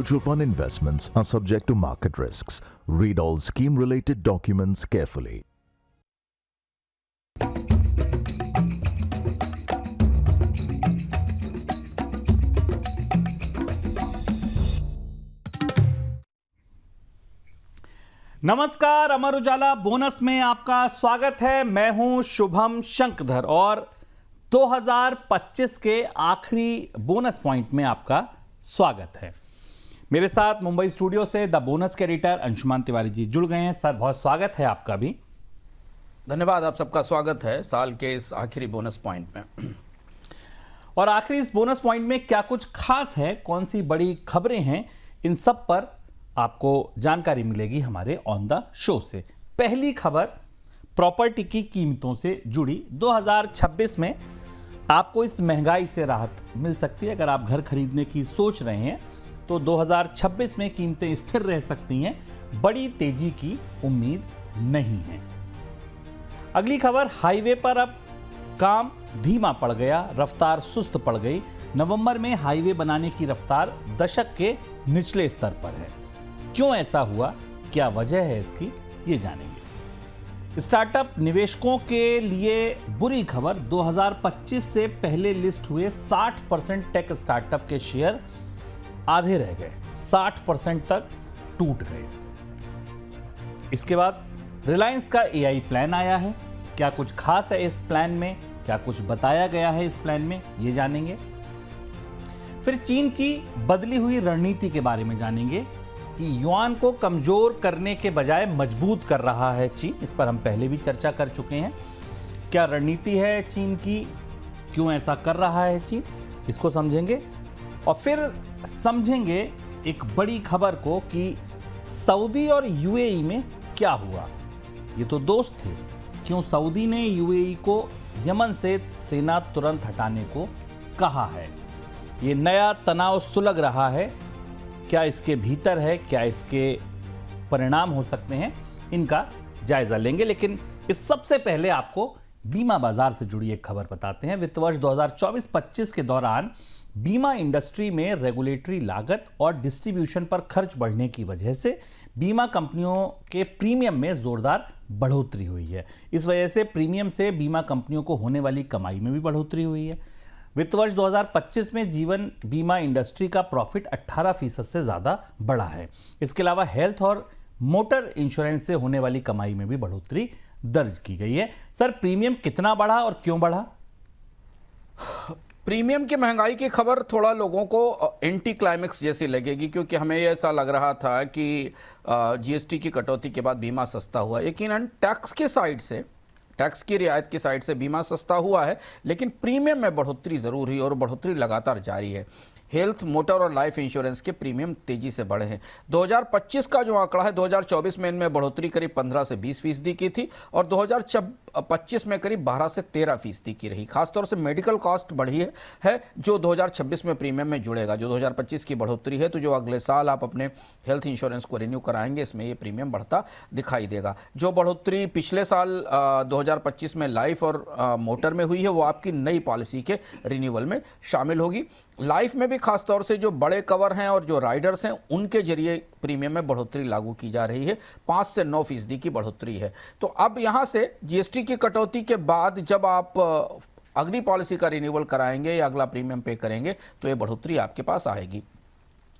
Mutual fund investments are subject to market risks. Read all scheme-related documents carefully. नमस्कार, Amar Ujala bonus में आपका स्वागत है। मैं हूं शुभम शंकधर और 2025 के आखिरी बोनस पॉइंट में आपका स्वागत है। मेरे साथ मुंबई स्टूडियो से द बोनस के एडिटर अंशुमान तिवारी जी जुड़ गए हैं। सर, बहुत स्वागत है आपका भी। धन्यवाद, आप सबका स्वागत है साल के इस आखिरी बोनस पॉइंट में। और आखिरी इस बोनस पॉइंट में क्या कुछ खास है, कौन सी बड़ी खबरें हैं, इन सब पर आपको जानकारी मिलेगी हमारे ऑन द शो से। पहली खबर प्रॉपर्टी की कीमतों से जुड़ी। 2026 में आपको इस महंगाई से राहत मिल सकती है। अगर आप घर खरीदने की सोच रहे हैं तो 2026 में कीमतें स्थिर रह सकती हैं, बड़ी तेजी की उम्मीद नहीं है। अगली खबर, हाईवे पर अब काम धीमा पड़ गया, रफ्तार सुस्त पड़ गई। नवंबर में हाईवे बनाने की रफ्तार दशक के निचले स्तर पर है। क्यों ऐसा हुआ, क्या वजह है इसकी, ये जानेंगे। स्टार्टअप निवेशकों के लिए बुरी खबर, 2025 से पहले लिस्ट हुए 60% टेक स्टार्टअप के शेयर आधे रह गए, 60% तक टूट गए। इसके बाद रिलायंस का एआई प्लान आया है। क्या कुछ खास है इस प्लान में, क्या कुछ बताया गया है इस प्लान में, ये जानेंगे। फिर चीन की बदली हुई रणनीति के बारे में जानेंगे कि युआन को कमजोर करने के बजाय मजबूत कर रहा है चीन। इस पर हम पहले भी चर्चा कर चुके हैं। क्या रणनीति है चीन की, क्यों ऐसा कर रहा है चीन, इसको समझेंगे। और फिर समझेंगे एक बड़ी खबर को कि सऊदी और यूएई में क्या हुआ। ये तो दोस्त थे, क्यों सऊदी ने यूएई को यमन से सेना तुरंत हटाने को कहा है। ये नया तनाव सुलग रहा है, क्या इसके भीतर है, क्या इसके परिणाम हो सकते हैं, इनका जायजा लेंगे। लेकिन इस सबसे पहले आपको बीमा बाजार से जुड़ी एक खबर बताते हैं। वित्त वर्ष 2024-25 के दौरान बीमा इंडस्ट्री में रेगुलेटरी लागत और डिस्ट्रीब्यूशन पर खर्च बढ़ने की वजह से बीमा कंपनियों के प्रीमियम में जोरदार बढ़ोतरी हुई है। इस वजह से प्रीमियम से बीमा कंपनियों को होने वाली कमाई में भी बढ़ोतरी हुई है। वित्त वर्ष 2025 में जीवन बीमा इंडस्ट्री का प्रॉफिट 18% से ज़्यादा बढ़ा है। इसके अलावा हेल्थ और मोटर इंश्योरेंस से होने वाली कमाई में भी बढ़ोतरी दर्ज की गई है। सर, प्रीमियम कितना बढ़ा और क्यों बढ़ा? प्रीमियम की महंगाई की खबर थोड़ा लोगों को एंटी क्लाइमेक्स जैसी लगेगी, क्योंकि हमें ऐसा लग रहा था कि जीएसटी की कटौती के बाद बीमा सस्ता हुआ। यकीनन टैक्स के साइड से, टैक्स की रियायत की साइड से बीमा सस्ता हुआ है, लेकिन प्रीमियम में बढ़ोतरी जरूर हुई और बढ़ोतरी लगातार जारी है। हेल्थ, मोटर और लाइफ इंश्योरेंस के प्रीमियम तेजी से बढ़े हैं। 2025 का जो आंकड़ा है, 2024 में इनमें बढ़ोतरी करीब 15 से 20% की थी और 2025 में करीब 12 से 13% की रही। खासतौर से मेडिकल कॉस्ट बढ़ी है जो 2026 में प्रीमियम में जुड़ेगा। जो 2025 की बढ़ोतरी है, तो जो अगले साल आप अपने हेल्थ इंश्योरेंस को रिन्यू कराएंगे, इसमें ये प्रीमियम बढ़ता दिखाई देगा। जो बढ़ोतरी पिछले साल 2025 में लाइफ और मोटर में हुई है, वो आपकी नई पॉलिसी के रिन्यूअल में शामिल होगी। लाइफ में भी खासतौर से जो बड़े कवर हैं और जो राइडर्स हैं, उनके जरिए प्रीमियम में बढ़ोतरी लागू की जा रही है। 5 से 9% की बढ़ोतरी है। तो अब यहाँ से जीएसटी की कटौती के बाद जब आप अगली पॉलिसी का रिन्यूअल कराएंगे या अगला प्रीमियम पे करेंगे, तो ये बढ़ोतरी आपके पास आएगी।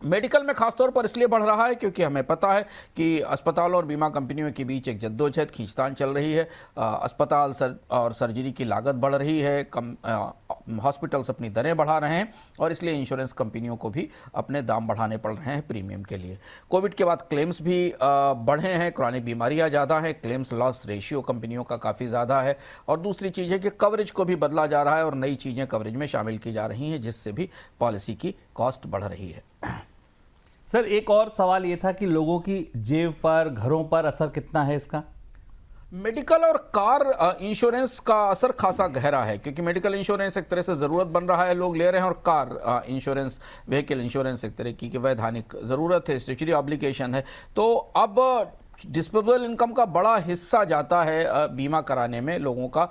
मेडिकल में खासतौर पर इसलिए बढ़ रहा है क्योंकि हमें पता है कि अस्पतालों और बीमा कंपनियों के बीच एक जद्दोजहद, खींचतान चल रही है। अस्पताल और सर्जरी की लागत बढ़ रही है, हॉस्पिटल्स अपनी दरें बढ़ा रहे हैं और इसलिए इंश्योरेंस कंपनियों को भी अपने दाम बढ़ाने पड़ रहे हैं प्रीमियम के लिए। कोविड के बाद क्लेम्स भी बढ़े हैं, क्रॉनिक बीमारियां ज़्यादा हैं, क्लेम्स लॉस रेशियो कंपनियों का काफ़ी ज़्यादा है। और दूसरी चीज़ है कि कवरेज को भी बदला जा रहा है और नई चीज़ें कवरेज में शामिल की जा रही हैं, जिससे भी पॉलिसी की कॉस्ट बढ़ रही है। सर, एक और सवाल ये था कि लोगों की जेब पर, घरों पर असर कितना है इसका? मेडिकल और कार इंश्योरेंस का असर खासा गहरा है, क्योंकि मेडिकल इंश्योरेंस एक तरह से ज़रूरत बन रहा है, लोग ले रहे हैं, और कार इंश्योरेंस, व्हीकल इंश्योरेंस एक तरह की वैधानिक ज़रूरत है, स्टैट्यूटरी ऑब्लिगेशन है। तो अब डिस्पोजेबल इनकम का बड़ा हिस्सा जाता है बीमा कराने में लोगों का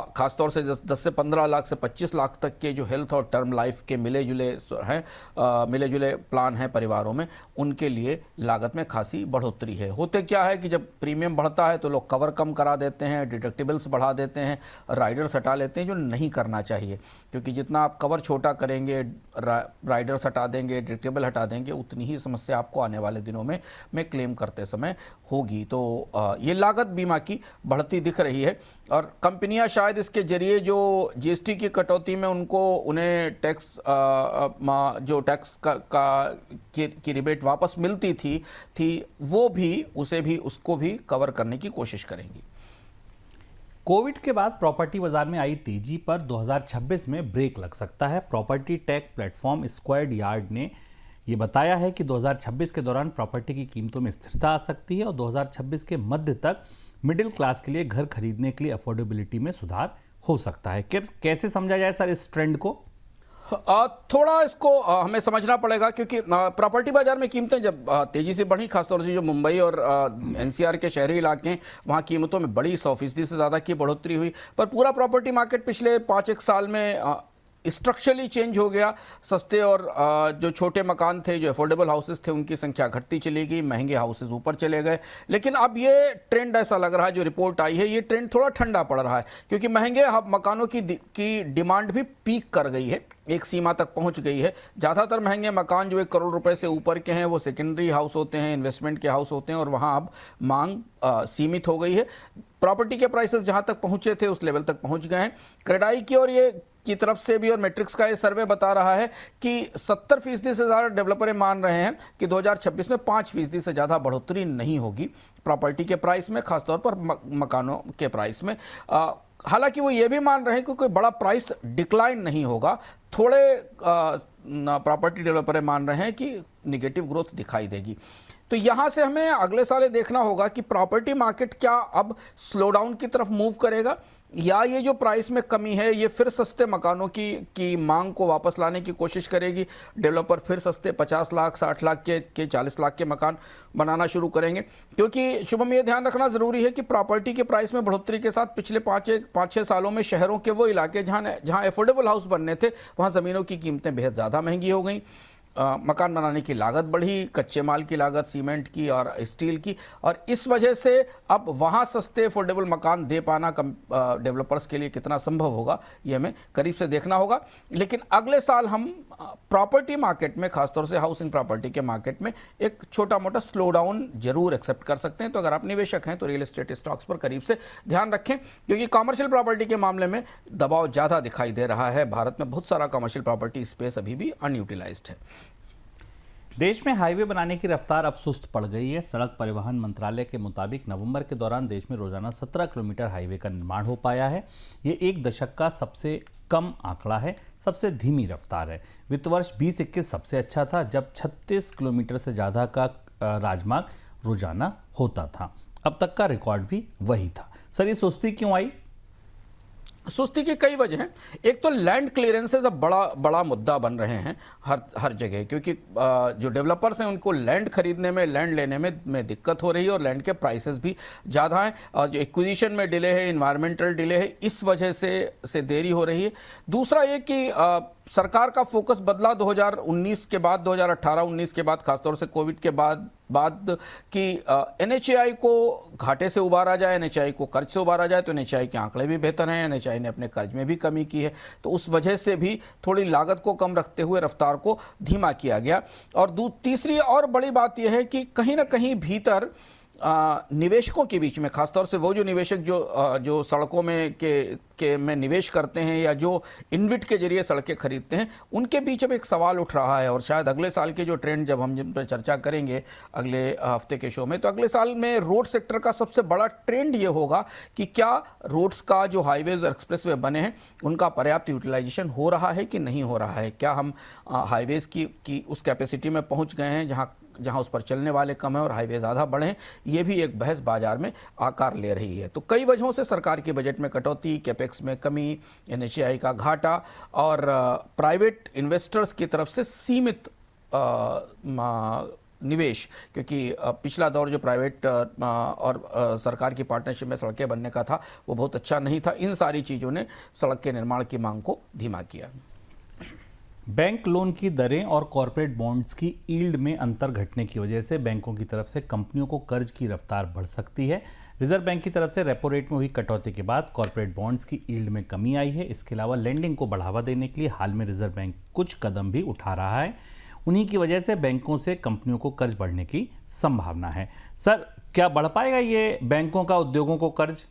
खासतौर से 10 से 15 लाख से 25 लाख तक के जो हेल्थ और टर्म लाइफ के मिले जुले प्लान हैं परिवारों में, उनके लिए लागत में खासी बढ़ोतरी है। होते क्या है कि जब प्रीमियम बढ़ता है तो लोग कवर कम करा देते हैं, डिडक्टिबल्स बढ़ा देते हैं, राइडर्स हटा लेते हैं, जो नहीं करना चाहिए, क्योंकि जितना आप कवर छोटा करेंगे, राइडर्स हटा देंगे, डिडक्टिबल हटा देंगे, उतनी ही समस्या आपको आने वाले दिनों में क्लेम करते समय होगी। तो ये लागत बीमा की बढ़ती दिख रही है और कंपनियां शायद इसके जरिए जो जीएसटी की कटौती में उन्हें टैक्स की रिबेट वापस मिलती थी उसको भी कवर करने की कोशिश करेंगी। कोविड के बाद प्रॉपर्टी बाजार में आई तेजी पर 2026 में ब्रेक लग सकता है। Property take platform squared yard ने ये बताया है कि 2026 के दौरान प्रॉपर्टी की कीमतों में स्थिरता आ सकती है और 2026 के मध्य तक मिडिल क्लास के लिए घर खरीदने के लिए अफोर्डेबिलिटी में सुधार हो सकता है। कैसे समझा जाए सर इस ट्रेंड को? थोड़ा इसको हमें समझना पड़ेगा, क्योंकि प्रॉपर्टी बाजार में कीमतें जब तेजी से बढ़ी, खासतौर से जो मुंबई और एनसीआर के शहरी इलाके हैं, वहाँ कीमतों में बड़ी 100% से ज़्यादा की बढ़ोतरी हुई। पर पूरा प्रॉपर्टी मार्केट पिछले 5-1 साल में स्ट्रक्चरली चेंज हो गया। सस्ते और जो छोटे मकान थे, जो अफोर्डेबल हाउसेस थे, उनकी संख्या घटती चली गई, महंगे हाउसेस ऊपर चले गए। लेकिन अब ये ट्रेंड ऐसा लग रहा है, जो रिपोर्ट आई है, ये ट्रेंड थोड़ा ठंडा पड़ रहा है, क्योंकि महंगे मकानों की डिमांड भी पीक कर गई है, एक सीमा तक पहुंच गई है। ज़्यादातर महंगे मकान जो 1 करोड़ रुपए से ऊपर के हैं वो सेकेंडरी हाउस होते हैं, इन्वेस्टमेंट के हाउस होते हैं, और वहाँ अब मांग सीमित हो गई है। प्रॉपर्टी के प्राइसेस जहाँ तक पहुँचे थे उस लेवल तक पहुँच गए हैं। क्रेडाई की और ये की तरफ से भी और मैट्रिक्स का ये सर्वे बता रहा है कि 70% से ज़्यादा डेवलपर मान रहे हैं कि 2026 में 5% से ज़्यादा बढ़ोतरी नहीं होगी प्रॉपर्टी के प्राइस में, खासतौर पर मकानों के प्राइस में। हालांकि वो ये भी मान रहे हैं कि कोई बड़ा प्राइस डिक्लाइन नहीं होगा। थोड़े प्रॉपर्टी डेवलपर मान रहे हैं कि निगेटिव ग्रोथ दिखाई देगी। तो यहां से हमें अगले साल देखना होगा कि प्रॉपर्टी मार्केट क्या अब स्लो डाउन की तरफ मूव करेगा, या ये जो प्राइस में कमी है ये फिर सस्ते मकानों की मांग को वापस लाने की कोशिश करेगी। डेवलपर फिर सस्ते 50 लाख 60 लाख के 40 लाख के मकान बनाना शुरू करेंगे। क्योंकि शुभम, ये ध्यान रखना ज़रूरी है कि प्रॉपर्टी के प्राइस में बढ़ोतरी के साथ पिछले 5-6 सालों में शहरों के वो इलाके जहाँ अफोर्डेबल हाउस बनने थे, वहाँ ज़मीनों की कीमतें बेहद ज़्यादा महंगी हो गई। मकान बनाने की लागत बढ़ी, कच्चे माल की लागत, सीमेंट की और स्टील की, और इस वजह से अब वहाँ सस्ते अफोर्डेबल मकान दे पाना डेवलपर्स के लिए कितना संभव होगा, ये हमें करीब से देखना होगा। लेकिन अगले साल हम प्रॉपर्टी मार्केट में, खासतौर से हाउसिंग प्रॉपर्टी के मार्केट में, एक छोटा मोटा स्लो डाउन जरूर एक्सेप्ट कर सकते हैं। तो अगर आप निवेशक हैं तो रियल एस्टेट स्टॉक्स पर करीब से ध्यान रखें, क्योंकि कॉमर्शियल प्रॉपर्टी के मामले में दबाव ज़्यादा दिखाई दे रहा है। भारत में बहुत सारा कॉमर्शियल प्रॉपर्टी स्पेस अभी भी अनयूटिलाइज्ड है। देश में हाईवे बनाने की रफ्तार अब सुस्त पड़ गई है। सड़क परिवहन मंत्रालय के मुताबिक नवंबर के दौरान देश में रोजाना 17 किलोमीटर हाईवे का निर्माण हो पाया है। ये एक दशक का सबसे कम आंकड़ा है, सबसे धीमी रफ्तार है। वित्त वर्ष 2021 सबसे अच्छा था, जब 36 किलोमीटर से ज़्यादा का राजमार्ग रोजाना होता था। अब तक का रिकॉर्ड भी वही था। सर, ये सुस्ती क्यों आई? सुस्ती की कई वजह हैं। एक तो लैंड क्लियरेंसेस अब बड़ा मुद्दा बन रहे हैं हर जगह, क्योंकि जो डेवलपर्स हैं उनको लैंड खरीदने में, लैंड लेने में दिक्कत हो रही है, और लैंड के प्राइसेस भी ज़्यादा हैं, और जो एक्विजिशन में डिले है, इन्वायरमेंटल डिले है, इस वजह से देरी हो रही है। दूसरा ये कि सरकार का फोकस बदला 2019 के बाद, 2018-19 के बाद, खासतौर से कोविड के बाद कि एनएचएआई को घाटे से उबारा जाए, एनएचएआई को कर्ज से उबारा जाए। तो एनएचएआई के आंकड़े भी बेहतर हैं, एनएचएआई ने अपने कर्ज में भी कमी की है, तो उस वजह से भी थोड़ी लागत को कम रखते हुए रफ्तार को धीमा किया गया। और तीसरी और बड़ी बात यह है कि कहीं ना कहीं भीतर निवेशकों के बीच में, खासतौर से वो जो निवेशक जो सड़कों में निवेश करते हैं, या जो इन्विट के जरिए सड़कें खरीदते हैं, उनके बीच अब एक सवाल उठ रहा है। और शायद अगले साल के जो ट्रेंड, जब हम जिन पर चर्चा करेंगे अगले हफ्ते के शो में, तो अगले साल में रोड सेक्टर का सबसे बड़ा ट्रेंड ये होगा कि क्या रोड्स का जो हाईवेज और एक्सप्रेसवे बने हैं उनका पर्याप्त यूटिलाइजेशन हो रहा है कि नहीं हो रहा है। क्या हम हाईवेज की उस कैपेसिटी में पहुँच गए हैं जहां उस पर चलने वाले कम है और हाईवे ज़्यादा बढ़े हैं। ये भी एक बहस बाजार में आकार ले रही है। तो कई वजहों से सरकार के बजट में कटौती, कैपेक्स में कमी, एनएचएआई का घाटा, और प्राइवेट इन्वेस्टर्स की तरफ से सीमित निवेश, क्योंकि पिछला दौर जो प्राइवेट और सरकार की पार्टनरशिप में सड़कें बनने का था वो बहुत अच्छा नहीं था। इन सारी चीज़ों ने सड़क के निर्माण की मांग को धीमा किया। बैंक लोन की दरें और कॉरपोरेट बॉन्ड्स की यील्ड में अंतर घटने की वजह से बैंकों की तरफ से कंपनियों को कर्ज की रफ्तार बढ़ सकती है। रिजर्व बैंक की तरफ से रेपो रेट में हुई कटौती के बाद कॉरपोरेट बॉन्ड्स की यील्ड में कमी आई है। इसके अलावा लेंडिंग को बढ़ावा देने के लिए हाल में रिजर्व बैंक कुछ कदम भी उठा रहा है। उन्हीं की वजह से बैंकों से कंपनियों को कर्ज बढ़ने की संभावना है। सर, क्या बढ़ पाएगा ये बैंकों का उद्योगों को कर्ज?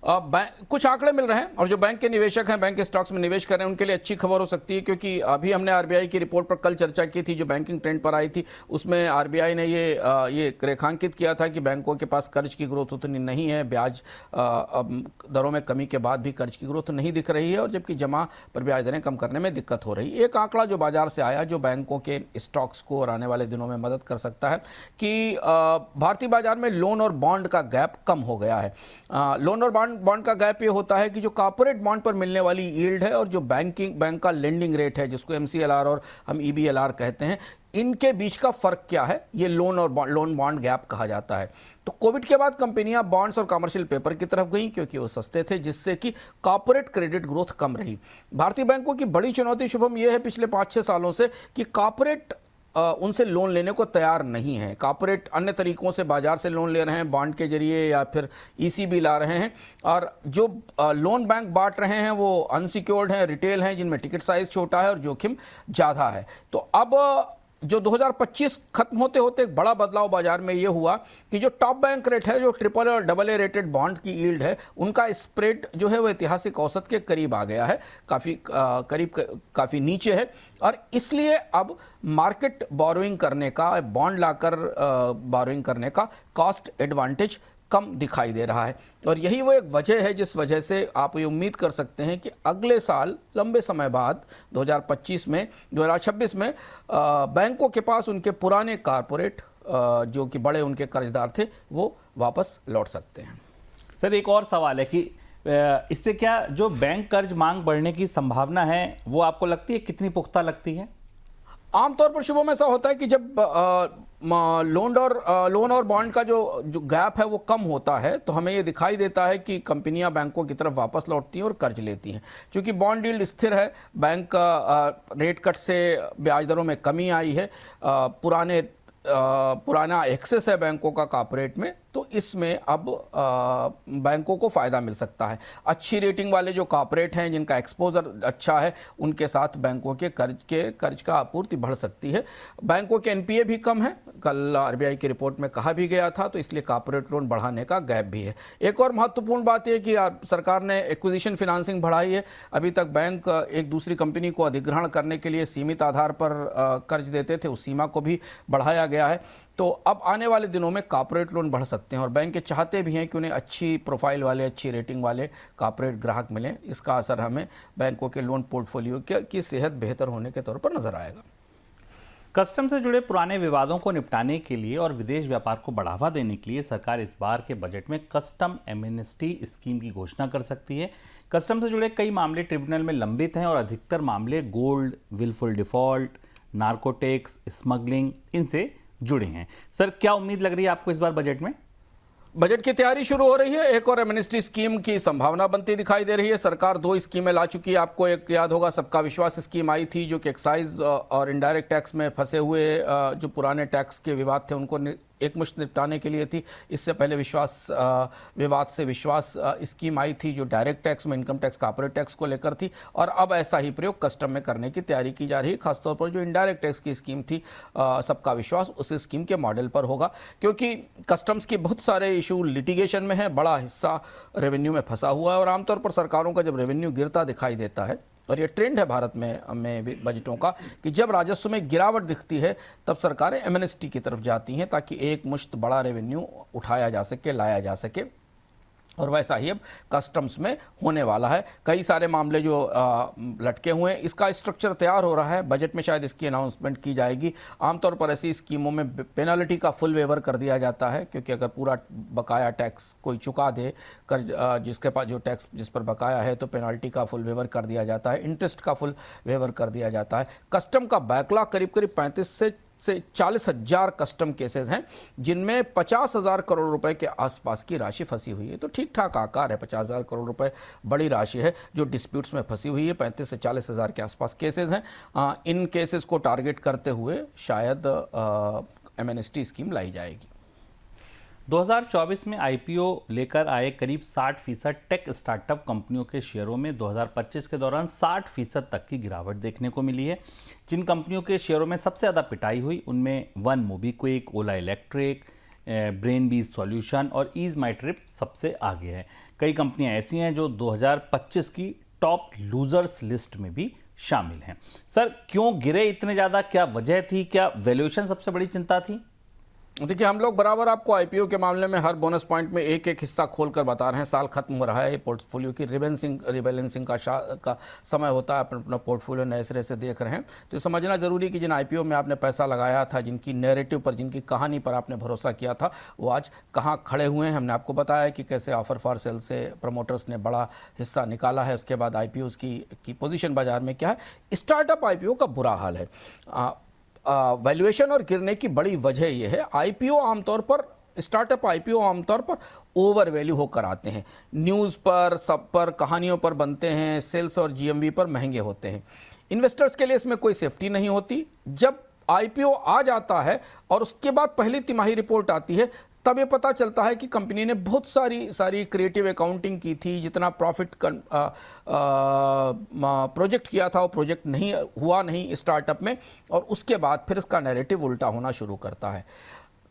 कुछ आंकड़े मिल रहे हैं और जो बैंक के निवेशक हैं, बैंक के स्टॉक्स में निवेश कर रहे हैं, उनके लिए अच्छी खबर हो सकती है, क्योंकि अभी हमने आरबीआई की रिपोर्ट पर कल चर्चा की थी जो बैंकिंग ट्रेंड पर आई थी। उसमें आरबीआई ने ये रेखांकित किया था कि बैंकों के पास कर्ज की ग्रोथ उतनी नहीं है, ब्याज दरों में कमी के बाद भी कर्ज की ग्रोथ नहीं दिख रही है, और जबकि जमा पर ब्याज दरें कम करने में दिक्कत हो रही है। एक आंकड़ा जो बाजार से आया जो बैंकों के स्टॉक्स को और आने वाले दिनों में मदद कर सकता है कि भारतीय बाजार में लोन और बॉन्ड का गैप कम हो गया है। लोन और बॉन्ड का गैप ये होता है कि जो कॉर्पोरेट बॉन्ड पर मिलने वाली यील्ड है और जो बैंक का लेंडिंग रेट है, जिसको एमसीएलआर और हम ईबीएलआर कहते हैं, इनके बीच का फर्क क्या है, ये लोन बॉन्ड गैप कहा जाता है। तो कोविड के बाद कंपनियां बॉन्ड्स और कमर्शियल पेपर की तरफ गईं क्योंकि वो सस्ते थे, जिससे कि कॉर्पोरेट क्रेडिट ग्रोथ कम रही। भारतीय बैंकों की बड़ी चुनौती शुभम ये है पिछले 5-6 सालों से कि कॉर्पोरेट उनसे लोन लेने को तैयार नहीं है। कॉर्पोरेट अन्य तरीकों से बाजार से लोन ले रहे हैं, बॉन्ड के जरिए या फिर ईसीबी ला रहे हैं, और जो लोन बैंक बांट रहे हैं वो अनसिक्योर्ड हैं, रिटेल हैं, जिनमें टिकट साइज छोटा है और जोखिम ज़्यादा है। तो अब जो 2025 खत्म होते होते एक बड़ा बदलाव बाजार में ये हुआ कि जो टॉप बैंक रेट है, जो ट्रिपल और डबल ए रेटेड बॉन्ड की यील्ड है, उनका स्प्रेड जो है वो ऐतिहासिक औसत के करीब आ गया है, काफ़ी नीचे है, और इसलिए अब मार्केट बोरोइंग करने का, बॉन्ड लाकर बोरोइंग करने का कॉस्ट एडवांटेज कम दिखाई दे रहा है। और यही वो एक वजह है जिस वजह से आप ये उम्मीद कर सकते हैं कि अगले साल लंबे समय बाद 2026 में बैंकों के पास उनके पुराने कॉर्पोरेट जो कि बड़े उनके कर्जदार थे वो वापस लौट सकते हैं। सर, एक और सवाल है कि इससे क्या जो बैंक कर्ज मांग बढ़ने की संभावना है वो आपको लगती है, कितनी पुख्ता लगती है? आमतौर पर शुभम ऐसा होता है कि जब लोन और बॉन्ड का जो गैप है वो कम होता है तो हमें ये दिखाई देता है कि कंपनियां बैंकों की तरफ वापस लौटती हैं और कर्ज लेती हैं। क्योंकि बॉन्ड यील्ड स्थिर है, बैंक रेट कट से ब्याज दरों में कमी आई है, पुराना एक्सेस है बैंकों का कॉर्पोरेट में, तो इसमें अब बैंकों को फ़ायदा मिल सकता है। अच्छी रेटिंग वाले जो कॉर्पोरेट हैं, जिनका एक्सपोजर अच्छा है, उनके साथ बैंकों के कर्ज का आपूर्ति बढ़ सकती है। बैंकों के एनपीए भी कम है, कल आरबीआई की रिपोर्ट में कहा भी गया था, तो इसलिए कॉर्पोरेट लोन बढ़ाने का गैप भी है। एक और महत्वपूर्ण बात यह कि सरकार ने एक्विजिशन फिनांसिंग बढ़ाई है। अभी तक बैंक एक दूसरी कंपनी को अधिग्रहण करने के लिए सीमित आधार पर कर्ज देते थे, उस सीमा को भी बढ़ाया गया है। तो अब आने वाले दिनों में कॉर्पोरेट लोन बढ़ सकते हैं और बैंक के चाहते भी हैं कि उन्हें अच्छी प्रोफाइल वाले, अच्छी रेटिंग वाले कॉर्पोरेट ग्राहक मिलें। इसका असर हमें बैंकों के लोन पोर्टफोलियो की सेहत बेहतर होने के तौर पर नजर आएगा। कस्टम से जुड़े पुराने विवादों को निपटाने के लिए और विदेश व्यापार को बढ़ावा देने के लिए सरकार इस बार के बजट में कस्टम एमनेस्टी स्कीम की घोषणा कर सकती है। कस्टम से जुड़े कई मामले ट्रिब्यूनल में लंबित हैं और अधिकतर मामले gold, wilful default, narcotics, smuggling, इनसे जुड़े हैं। सर, क्या उम्मीद लग रही है आपको इस बार बजट में? बजट की तैयारी शुरू हो रही है, एक और एमनेस्टी स्कीम की संभावना बनती दिखाई दे रही है। सरकार 2 स्कीमें ला चुकी है। आपको एक याद होगा, सबका विश्वास स्कीम आई थी जो कि एक्साइज और इनडायरेक्ट टैक्स में फंसे हुए जो पुराने टैक्स के विवाद थे उनको एकमुश्त निपटाने के लिए थी। इससे पहले विवाद से विश्वास स्कीम आई थी जो डायरेक्ट टैक्स में इनकम टैक्स, कॉर्पोरेट टैक्स को लेकर थी, और अब ऐसा ही प्रयोग कस्टम में करने की तैयारी की जा रही है। खासतौर पर जो इनडायरेक्ट टैक्स की स्कीम थी, सबका विश्वास, उस स्कीम के मॉडल पर होगा, क्योंकि कस्टम्स के बहुत सारे इशू लिटिगेशन में है, बड़ा हिस्सा रेवेन्यू में फंसा हुआ है, और आमतौर पर सरकारों का जब रेवेन्यू गिरता दिखाई देता है, और ये ट्रेंड है भारत में भी बजटों का, कि जब राजस्व में गिरावट दिखती है तब सरकारें एमनेस्टी की तरफ जाती हैं ताकि एक मुश्त बड़ा रेवेन्यू उठाया जा सके, लाया जा सके। और वैसा ही अब कस्टम्स में होने वाला है। कई सारे मामले जो लटके हुए हैं, इसका स्ट्रक्चर तैयार हो रहा है, बजट में शायद इसकी अनाउंसमेंट की जाएगी। आमतौर पर ऐसी स्कीमों में पेनल्टी का फुल वेवर कर दिया जाता है, क्योंकि अगर पूरा बकाया टैक्स कोई चुका दे, कर्ज जिसके पास जो टैक्स जिस पर बकाया है, तो पेनल्टी का फुल वेवर कर दिया जाता है, इंटरेस्ट का फुल वेवर कर दिया जाता है। कस्टम का बैकलॉग करीब 35 से से 40,000 कस्टम केसेस हैं, जिनमें 50,000 करोड़ रुपए के आसपास की राशि फंसी हुई है। तो ठीक ठाक आकार है, 50,000 करोड़ रुपए बड़ी राशि है जो डिस्प्यूट्स में फंसी हुई है। 35 से 40,000 के आसपास केसेस हैं। इन केसेस को टारगेट करते हुए शायद एमएनएसटी स्कीम लाई जाएगी। 2024 में आईपीओ लेकर आए करीब 60% टेक स्टार्टअप कंपनियों के शेयरों में 2025 के दौरान 60% तक की गिरावट देखने को मिली है। जिन कंपनियों के शेयरों में सबसे ज़्यादा पिटाई हुई उनमें वन मोबीक्विक, ओला इलेक्ट्रिक, ब्रेनबीज सॉल्यूशन और ईज माई ट्रिप सबसे आगे है। कई कंपनियां ऐसी हैं जो 2025 की टॉप लूजर्स लिस्ट में भी शामिल हैं। सर, क्यों गिरे इतने ज़्यादा? क्या वजह थी? क्या वैल्यूएशन सबसे बड़ी चिंता थी? देखिए, हम लोग बराबर आपको आईपीओ के मामले में हर बोनस पॉइंट में एक एक हिस्सा खोलकर बता रहे हैं। साल खत्म हो रहा है, पोर्टफोलियो की रिबैलेंसिंग का समय होता है, अपना पोर्टफोलियो नए सिरे से देख रहे हैं। तो ये समझना जरूरी है कि जिन आईपीओ में आपने पैसा लगाया था, जिनकी नैरेटिव पर, जिनकी कहानी पर आपने भरोसा किया था, वो आज कहाँ खड़े हुए हैं। हमने आपको बताया कि कैसे ऑफर फॉर सेल से प्रमोटर्स ने बड़ा हिस्सा निकाला है। उसके बाद आईपीओ की पोजीशन बाजार में क्या है। स्टार्टअप आईपीओ का बुरा हाल है। वैल्यूएशन और गिरने की बड़ी वजह यह है, आईपीओ आमतौर पर, स्टार्टअप आईपीओ आमतौर पर ओवर वैल्यू होकर आते हैं। न्यूज़ पर, सब पर, कहानियों पर बनते हैं, सेल्स और जीएमवी पर महंगे होते हैं। इन्वेस्टर्स के लिए इसमें कोई सेफ्टी नहीं होती। जब आईपीओ आ जाता है और उसके बाद पहली तिमाही रिपोर्ट आती है, तब ये पता चलता है कि कंपनी ने बहुत सारी क्रिएटिव अकाउंटिंग की थी। जितना प्रॉफिट प्रोजेक्ट किया था वो प्रोजेक्ट नहीं हुआ नहीं स्टार्टअप में, और उसके बाद फिर इसका नैरेटिव उल्टा होना शुरू करता है।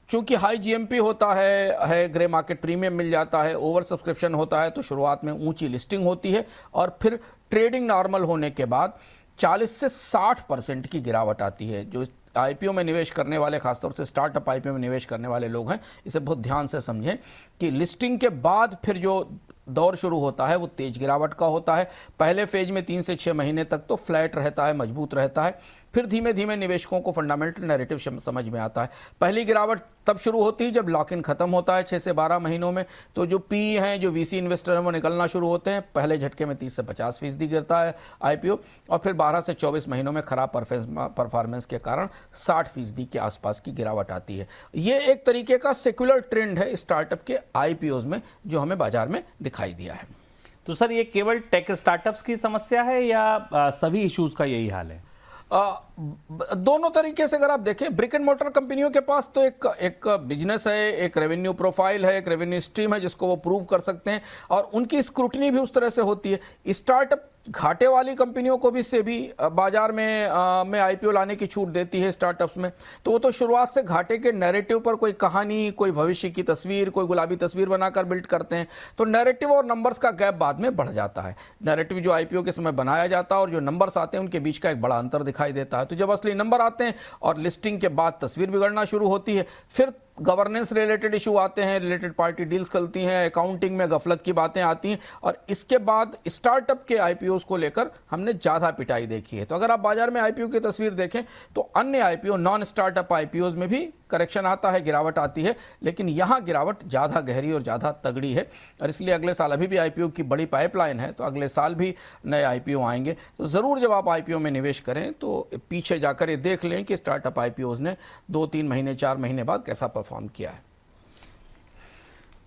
चूंकि हाई जीएमपी होता है, ग्रे मार्केट प्रीमियम मिल जाता है, ओवर सब्सक्रिप्शन होता है, तो शुरुआत में ऊंची लिस्टिंग होती है और फिर ट्रेडिंग नॉर्मल होने के बाद 40 से 60% की गिरावट आती है। जो आईपीओ में निवेश करने वाले, खासतौर से स्टार्टअप आईपीओ में निवेश करने वाले लोग हैं, इसे बहुत ध्यान से समझें कि लिस्टिंग के बाद फिर जो दौर शुरू होता है वो तेज गिरावट का होता है। पहले फेज में 3 से 6 महीने तक तो फ्लैट रहता है, मजबूत रहता है। फिर धीमे धीमे निवेशकों को फंडामेंटल नैरेटिव समझ में आता है। पहली गिरावट तब शुरू होती है जब लॉक इन खत्म होता है 6 से 12 महीनों में। तो जो पी हैं, जो वीसी इन्वेस्टर हैं, वो निकलना शुरू होते हैं। पहले झटके में 30 से 50% गिरता है आईपीओ, और फिर 12 से 24 महीनों में खराब परफॉर्मेंस के कारण 60% के आसपास की गिरावट आती है। ये एक तरीके का सेक्युलर ट्रेंड है स्टार्टअप के आईपीओज में जो हमें बाजार में दिखाई दिया है। तो सर, ये केवल टेक स्टार्टअप्स की समस्या है या सभी इश्यूज का यही हाल है? दोनों तरीके से अगर आप देखें, ब्रिक एंड मोटर कंपनियों के पास तो एक बिजनेस है, एक रेवेन्यू प्रोफाइल है, एक रेवेन्यू स्ट्रीम है जिसको वो प्रूव कर सकते हैं, और उनकी स्क्रूटनी भी उस तरह से होती है। स्टार्टअप घाटे वाली कंपनियों को भी बाजार में आईपीओ लाने की छूट देती है स्टार्टअप्स में। तो वो तो शुरुआत से घाटे के नैरेटिव पर कोई कहानी, कोई भविष्य की तस्वीर, कोई गुलाबी तस्वीर बनाकर बिल्ड करते हैं। तो नैरेटिव और नंबर्स का गैप बाद में बढ़ जाता है। नैरेटिव जो आईपीओ के समय बनाया जाता है और जो नंबर्स आते हैं उनके बीच का एक बड़ा अंतर दिखाई देता है। तो जब असली नंबर आते हैं और लिस्टिंग के बाद तस्वीर बिगड़ना शुरू होती है, फिर गवर्नेंस रिलेटेड इशू आते हैं, रिलेटेड पार्टी डील्स चलती हैं, अकाउंटिंग में गफलत की बातें आती हैं, और इसके बाद स्टार्टअप के आईपीओस को लेकर हमने ज़्यादा पिटाई देखी है। तो अगर आप बाजार में आईपीओ की तस्वीर देखें तो अन्य आईपीओ, नॉन स्टार्टअप आईपीओस में भी करेक्शन आता है, गिरावट आती है, लेकिन यहाँ गिरावट ज़्यादा गहरी और ज़्यादा तगड़ी है। और इसलिए अगले साल, अभी भी आईपीओ की बड़ी पाइपलाइन है, तो अगले साल भी नए आईपीओ आएंगे। तो ज़रूर जब आप आईपीओ में निवेश करें तो पीछे जाकर ये देख लें कि स्टार्टअप आईपीओस ने 2-3 महीने, 4 महीने बाद कैसा परफॉर्म किया है।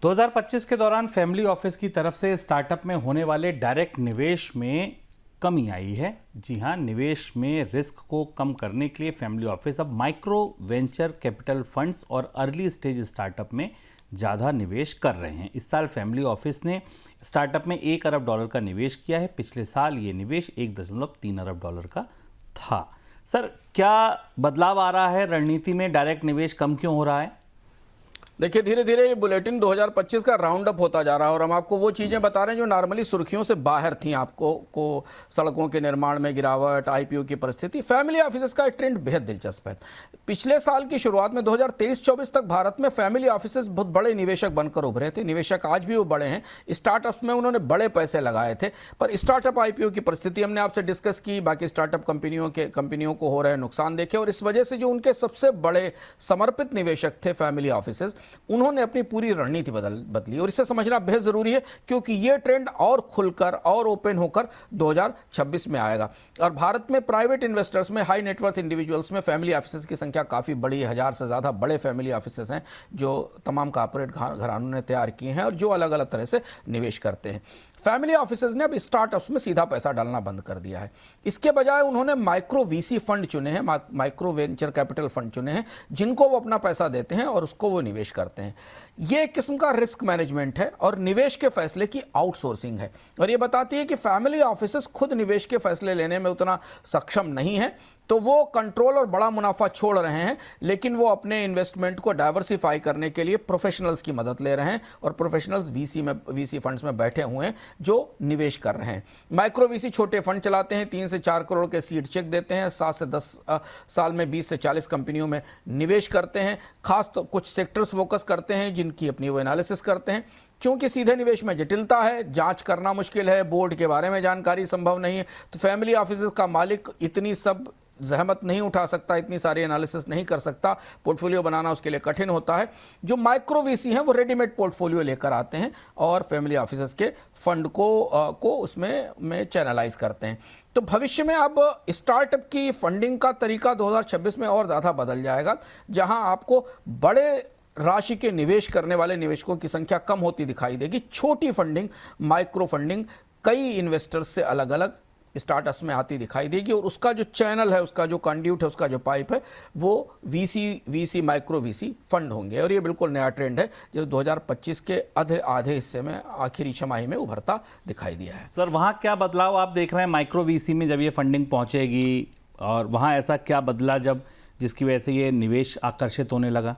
2025 के दौरान फैमिली ऑफिस की तरफ से स्टार्टअप में होने वाले डायरेक्ट निवेश में कमी आई है। जी हां, निवेश में रिस्क को कम करने के लिए फैमिली ऑफिस अब माइक्रो वेंचर कैपिटल फंड्स और अर्ली स्टेज स्टार्टअप में ज़्यादा निवेश कर रहे हैं। इस साल फैमिली ऑफिस ने स्टार्टअप में $1 अरब का निवेश किया है। पिछले साल ये निवेश $1.3 अरब का था। सर, क्या बदलाव आ रहा है रणनीति में? डायरेक्ट निवेश कम क्यों हो रहा है? देखिए, धीरे धीरे ये बुलेटिन 2025 का राउंड अप होता जा रहा है और हम आपको वो चीज़ें बता रहे हैं जो नॉर्मली सुर्खियों से बाहर थी। आपको सड़कों के निर्माण में गिरावट, आईपीओ की परिस्थिति, फैमिली ऑफिसेस का एक ट्रेंड बेहद दिलचस्प है। पिछले साल की शुरुआत में 2023-24 तक भारत में फैमिली ऑफिसेस बहुत बड़े निवेशक बनकर उभरे थे। निवेशक आज भी वो बड़े हैं। स्टार्टअप्स में उन्होंने बड़े पैसे लगाए थे, पर स्टार्टअप आईपीओ की परिस्थिति हमने आपसे डिस्कस की, बाकी स्टार्टअप कंपनियों को हो रहे नुकसान देखे, और इस वजह से जो उनके सबसे बड़े समर्पित निवेशक थे फैमिली ऑफिसेस, उन्होंने अपनी पूरी रणनीति बदली और इसे समझना बेहद जरूरी है, क्योंकि ये ट्रेंड और खुलकर और ओपन होकर 2026 में आएगा। और भारत में प्राइवेट इन्वेस्टर्स में, हाई नेटवर्थ इंडिविजुअल्स में फैमिली ऑफिसेज की संख्या काफ़ी बड़ी है। 1000 से ज़्यादा बड़े फैमिली ऑफिसेज हैं जो तमाम कॉर्पोरेट घरानों ने तैयार किए हैं और जो अलग अलग तरह से निवेश करते हैं। फैमिली ऑफिसेज ने अब स्टार्टअप्स में सीधा पैसा डालना बंद कर दिया है। इसके बजाय उन्होंने माइक्रो वीसी फंड चुने हैं, माइक्रो वेंचर कैपिटल फंड चुने हैं, जिनको वो अपना पैसा देते हैं और उसको वो निवेश करते हैं। ये एक किस्म का रिस्क मैनेजमेंट है और निवेश के फैसले की आउटसोर्सिंग है। और ये बताती है कि फैमिली ऑफिसेस खुद निवेश के फैसले लेने में उतना सक्षम नहीं है, तो वो कंट्रोल और बड़ा मुनाफा छोड़ रहे हैं, लेकिन वो अपने इन्वेस्टमेंट को डाइवर्सिफाई करने के लिए प्रोफेशनल्स की मदद ले रहे हैं और प्रोफेशनल्स वीसी फंड्स में बैठे हुए हैं जो निवेश कर रहे हैं। माइक्रो वीसी छोटे फंड चलाते हैं, 3 से 4 करोड़ के सीड चेक देते हैं, 7 से 10 साल में 20 से 40 कंपनियों में निवेश करते हैं। खास तो कुछ सेक्टर्स फोकस करते हैं जिनकी अपनी वो एनालिसिस करते हैं। क्योंकि सीधे निवेश में जटिलता है, जांच करना मुश्किल है, बोर्ड के बारे में जानकारी संभव नहीं है, तो फैमिली ऑफिसेज का मालिक इतनी सब जहमत नहीं उठा सकता, इतनी सारी एनालिसिस नहीं कर सकता, पोर्टफोलियो बनाना उसके लिए कठिन होता है। जो माइक्रो वीसी हैं वो रेडीमेड पोर्टफोलियो लेकर आते हैं और फैमिली ऑफिसेज के फंड को उसमें चैनलाइज करते हैं। तो भविष्य में अब स्टार्टअप की फंडिंग का तरीका 2026 में और ज़्यादा बदल जाएगा, जहां आपको बड़े राशि के निवेश करने वाले निवेशकों की संख्या कम होती दिखाई देगी। छोटी फंडिंग, माइक्रो फंडिंग कई इन्वेस्टर्स से अलग अलग स्टार्टअप्स में आती दिखाई देगी और उसका जो चैनल है, उसका जो कंड्यूट है, उसका जो पाइप है, वो वीसी माइक्रो वीसी फंड होंगे। और ये बिल्कुल नया ट्रेंड है जो 2025 के आधे हिस्से में, आखिरी छमाही में उभरता दिखाई दिया है। सर, वहाँ क्या बदलाव आप देख रहे हैं माइक्रो वीसी में जब ये फंडिंग पहुंचेगी, और वहाँ ऐसा क्या बदला जब जिसकी वजह से ये निवेश आकर्षित होने लगा?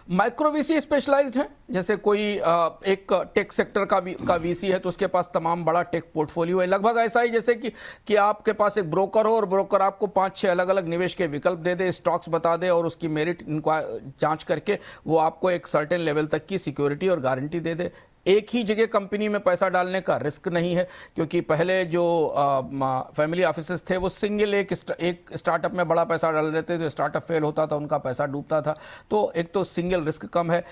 माइक्रो वीसी स्पेशलाइज्ड है, जैसे कोई एक टेक सेक्टर का वीसी है तो उसके पास तमाम बड़ा टेक पोर्टफोलियो है। लगभग ऐसा ही जैसे कि आपके पास एक ब्रोकर हो और ब्रोकर आपको 5-6 अलग अलग निवेश के विकल्प दे दे, स्टॉक्स बता दे और उसकी मेरिट जांच करके वो आपको एक सर्टेन लेवल तक की सिक्योरिटी और गारंटी दे दे। एक ही जगह कंपनी में पैसा डालने का रिस्क नहीं है, क्योंकि पहले जो फैमिली ऑफिसेस थे वो सिंगल एक स्टार्टअप में बड़ा पैसा डाल देते थे, स्टार्टअप फेल होता था, उनका पैसा डूबता था। तो एक तो सिंगल रिस्क कम है,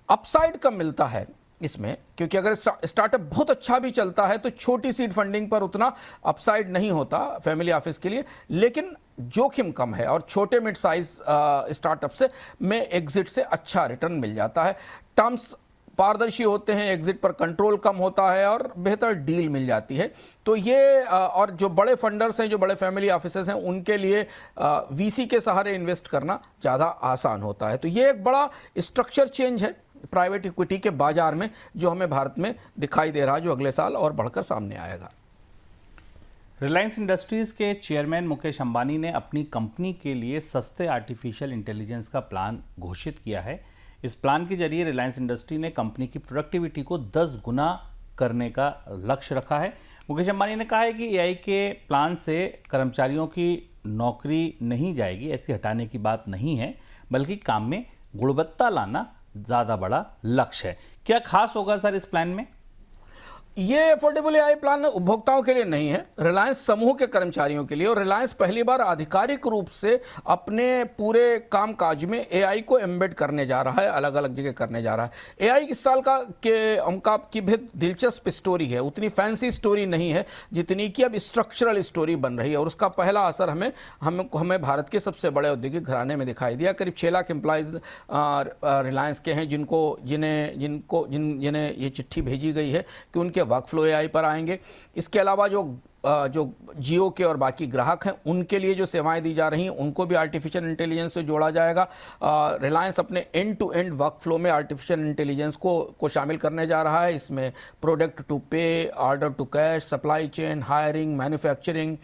अपसाइड कम मिलता है इसमें, क्योंकि अगर स्टार्टअप बहुत अच्छा भी चलता है तो छोटी सीड फंडिंग पर उतना अपसाइड नहीं होता फैमिली ऑफिस के लिए, लेकिन जोखिम कम है और छोटे मिड साइज स्टार्टअप से में एग्जिट से अच्छा रिटर्न मिल जाता है। टर्म्स पारदर्शी होते हैं, एग्जिट पर कंट्रोल कम होता है और बेहतर डील मिल जाती है। तो ये और जो बड़े फंडर्स हैं, जो बड़े फैमिली ऑफिसेस हैं, उनके लिए वीसी के सहारे इन्वेस्ट करना ज़्यादा आसान होता है। तो ये एक बड़ा स्ट्रक्चर चेंज है प्राइवेट इक्विटी के बाजार में जो हमें भारत में दिखाई दे रहा है, जो अगले साल और बढ़कर सामने आएगा। रिलायंस इंडस्ट्रीज के चेयरमैन मुकेश अंबानी ने अपनी कंपनी के लिए सस्ते आर्टिफिशियल इंटेलिजेंस का प्लान घोषित किया है। इस प्लान के जरिए रिलायंस इंडस्ट्री ने कंपनी की प्रोडक्टिविटी को 10 गुना करने का लक्ष्य रखा है। मुकेश अंबानी ने कहा है कि एआई के प्लान से कर्मचारियों की नौकरी नहीं जाएगी, ऐसी हटाने की बात नहीं है, बल्कि काम में गुणवत्ता लाना ज़्यादा बड़ा लक्ष्य है। क्या खास होगा सर इस प्लान में? ये अफोर्डेबल एआई प्लान उपभोक्ताओं के लिए नहीं है, रिलायंस समूह के कर्मचारियों के लिए। और रिलायंस पहली बार आधिकारिक रूप से अपने पूरे कामकाज में एआई को एम्बेड करने जा रहा है, अलग अलग जगह करने जा रहा है। एआई इस साल की भी दिलचस्प स्टोरी है, उतनी फैंसी स्टोरी नहीं है जितनी कि अब स्ट्रक्चरल स्टोरी बन रही है। और उसका पहला असर हमें भारत के सबसे बड़े औद्योगिक घराने में दिखाई दिया। करीब 6 लाख एम्प्लॉयज रिलायंस के हैं जिन्हें ये चिट्ठी भेजी गई है कि उनके वर्कफ्लो एआई पर आएंगे। इसके अलावा जो जियो के और बाकी ग्राहक हैं उनके लिए जो सेवाएं दी जा रही हैं उनको भी आर्टिफिशियल इंटेलिजेंस से जोड़ा जाएगा। रिलायंस अपने एंड टू एंड वर्कफ्लो में आर्टिफिशियल इंटेलिजेंस को शामिल करने जा रहा है। इसमें product to pay, order to cash, supply chain, hiring, manufacturing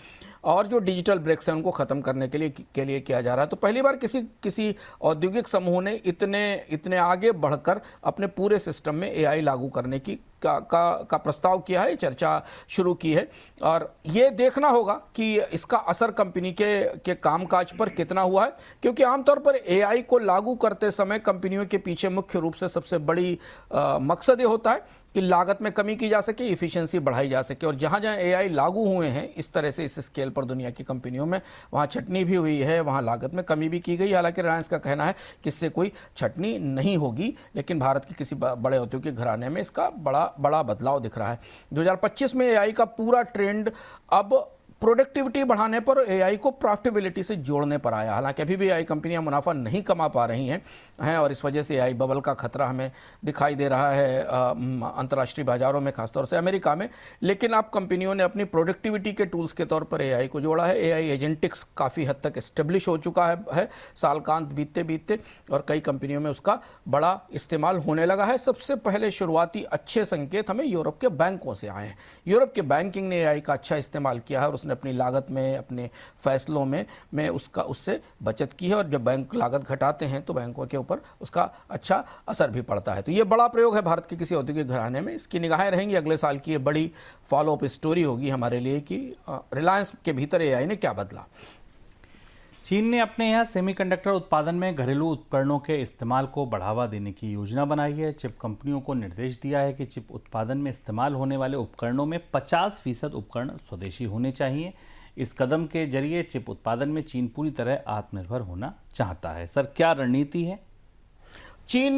और जो डिजिटल ब्रेक्स हैं उनको ख़त्म करने के लिए किया जा रहा है। तो पहली बार किसी औद्योगिक समूह ने इतने आगे बढ़कर अपने पूरे सिस्टम में एआई लागू करने का प्रस्ताव किया है, चर्चा शुरू की है। और ये देखना होगा कि इसका असर कंपनी के कामकाज पर कितना हुआ है, क्योंकि आमतौर पर एआई को लागू करते समय कंपनियों के पीछे मुख्य रूप से सबसे बड़ी मकसद ये होता है कि लागत में कमी की जा सके, इफिशिएंसी बढ़ाई जा सके। और जहाँ जहाँ एआई लागू हुए हैं इस तरह से इस स्केल पर दुनिया की कंपनियों में, वहाँ छटनी भी हुई है, वहाँ लागत में कमी भी की गई। हालांकि रिलायंस का कहना है कि इससे कोई छटनी नहीं होगी, लेकिन भारत के किसी बड़े उद्योग के घराने में इसका बड़ा बदलाव दिख रहा है। 2025 में एआई का पूरा ट्रेंड अब प्रोडक्टिविटी बढ़ाने पर एआई को प्रॉफिटेबिलिटी से जोड़ने पर आया। हालांकि अभी भी एआई कंपनियां मुनाफा नहीं कमा पा रही हैं और इस वजह से एआई बबल का खतरा हमें दिखाई दे रहा है अंतर्राष्ट्रीय बाजारों में, खासतौर से अमेरिका में। लेकिन अब कंपनियों ने अपनी प्रोडक्टिविटी के टूल्स के तौर पर एआई को जोड़ा है। एआई एजेंटिक्स काफ़ी हद तक एस्टेब्लिश हो चुका है सालकांत बीतते बीतते, और कई कंपनियों में उसका बड़ा इस्तेमाल होने लगा है। सबसे पहले शुरुआती अच्छे संकेत हमें यूरोप के बैंकों से आए हैं। यूरोप के बैंकिंग ने एआई का अच्छा इस्तेमाल किया है और अपनी लागत में, अपने फैसलों में उससे बचत की है। और जब बैंक लागत घटाते हैं तो बैंकों के ऊपर उसका अच्छा असर भी पड़ता है। तो ये बड़ा प्रयोग है भारत के किसी औद्योगिक घराने में। इसकी निगाहें रहेंगी अगले साल की। ये बड़ी फॉलो अप स्टोरी होगी हमारे लिए कि रिलायंस के भीतर एआई ने क्या बदला। चीन ने अपने यहाँ सेमीकंडक्टर उत्पादन में घरेलू उपकरणों के इस्तेमाल को बढ़ावा देने की योजना बनाई है। चिप कंपनियों को निर्देश दिया है कि चिप उत्पादन में इस्तेमाल होने वाले उपकरणों में 50% उपकरण स्वदेशी होने चाहिए। इस कदम के जरिए चिप उत्पादन में चीन पूरी तरह आत्मनिर्भर होना चाहता है। सर, क्या रणनीति है? चीन,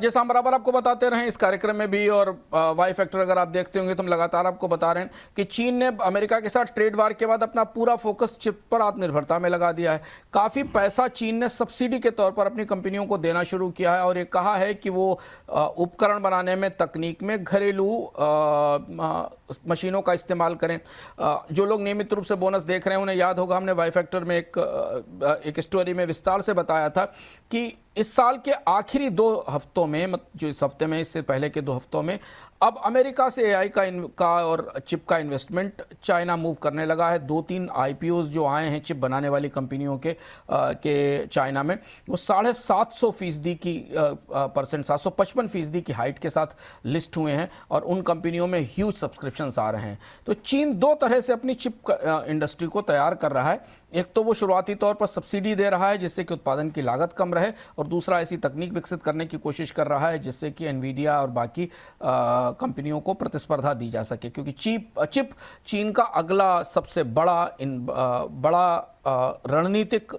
जैसा हम बराबर आपको बताते रहे इस कार्यक्रम में भी, और वाई फैक्टर अगर आप देखते होंगे तो हम लगातार आपको बता रहे हैं कि चीन ने अमेरिका के साथ ट्रेड वार के बाद अपना पूरा फोकस चिप पर आत्मनिर्भरता में लगा दिया है। काफ़ी पैसा चीन ने सब्सिडी के तौर पर अपनी कंपनियों को देना शुरू किया है और ये कहा है कि वो उपकरण बनाने में, तकनीक में घरेलू मशीनों का इस्तेमाल करें। जो लोग नियमित रूप से बोनस देख रहे हैं उन्हें याद होगा, हमने वाई फैक्टर में एक स्टोरी में विस्तार से बताया था कि इस साल के आखिरी 2 हफ्तों में, जो इस हफ्ते में, इससे पहले के 2 हफ्तों में, अब अमेरिका से एआई का और चिप का इन्वेस्टमेंट चाइना मूव करने लगा है। 2-3 आईपीओज जो आए हैं चिप बनाने वाली कंपनियों के चाइना में, वो 750% की 755% की हाइट के साथ लिस्ट हुए हैं और उन कंपनियों में ह्यूज सब्सक्रिप्शंस आ रहे हैं। तो चीन 2 तरह से अपनी चिप इंडस्ट्री को तैयार कर रहा है। एक तो वो शुरुआती तौर पर सब्सिडी दे रहा है जिससे कि उत्पादन की लागत कम रहे, और दूसरा ऐसी तकनीक विकसित करने की कोशिश कर रहा है जिससे कि एनवीडिया और बाकी कंपनियों को प्रतिस्पर्धा दी जा सके। क्योंकि चिप चीन का अगला सबसे बड़ा रणनीतिक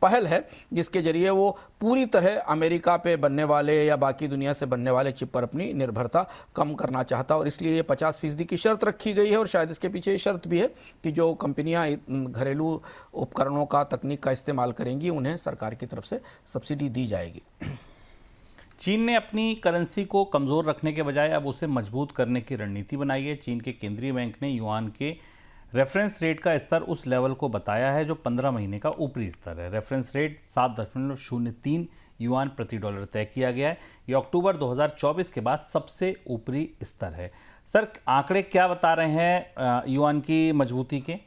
पहल है जिसके जरिए वो पूरी तरह अमेरिका पे बनने वाले या बाकी दुनिया से बनने वाले चिप पर अपनी निर्भरता कम करना चाहता है। और इसलिए ये 50% की शर्त रखी गई है और शायद इसके पीछे ये शर्त भी है कि जो कंपनियां घरेलू उपकरणों का, तकनीक का इस्तेमाल करेंगी उन्हें सरकार की तरफ से सब्सिडी दी जाएगी। चीन ने अपनी करेंसी को कमज़ोर रखने के बजाय अब उसे मजबूत करने की रणनीति बनाई है। चीन के केंद्रीय बैंक ने युआन के रेफरेंस रेट का स्तर उस लेवल को बताया है जो 15 महीने का ऊपरी स्तर है। रेफरेंस रेट 7.03 युआन प्रति डॉलर तय किया गया है। ये अक्टूबर 2024 के बाद सबसे ऊपरी स्तर है। सर, आंकड़े क्या बता रहे हैं युआन की मजबूती के?